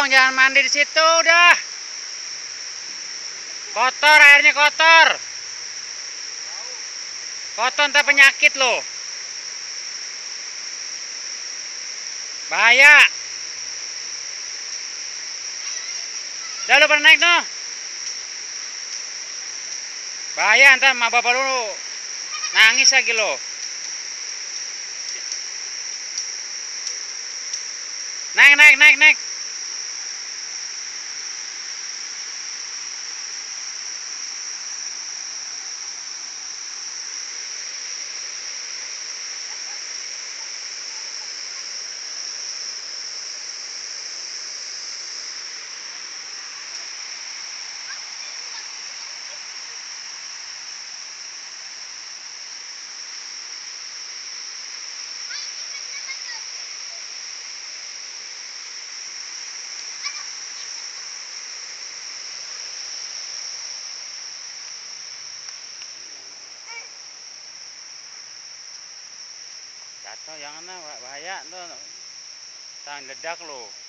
dong, jangan mandi di situ udah. Kotor, airnya kotor. Kotor ntar penyakit loh. Bahaya. Udah lu pada naik noh. Bahaya ntar sama bapak lu nangis lagi lo. Naik. Jatuh jangan lah, bahaya tuh. Tang ledak lo.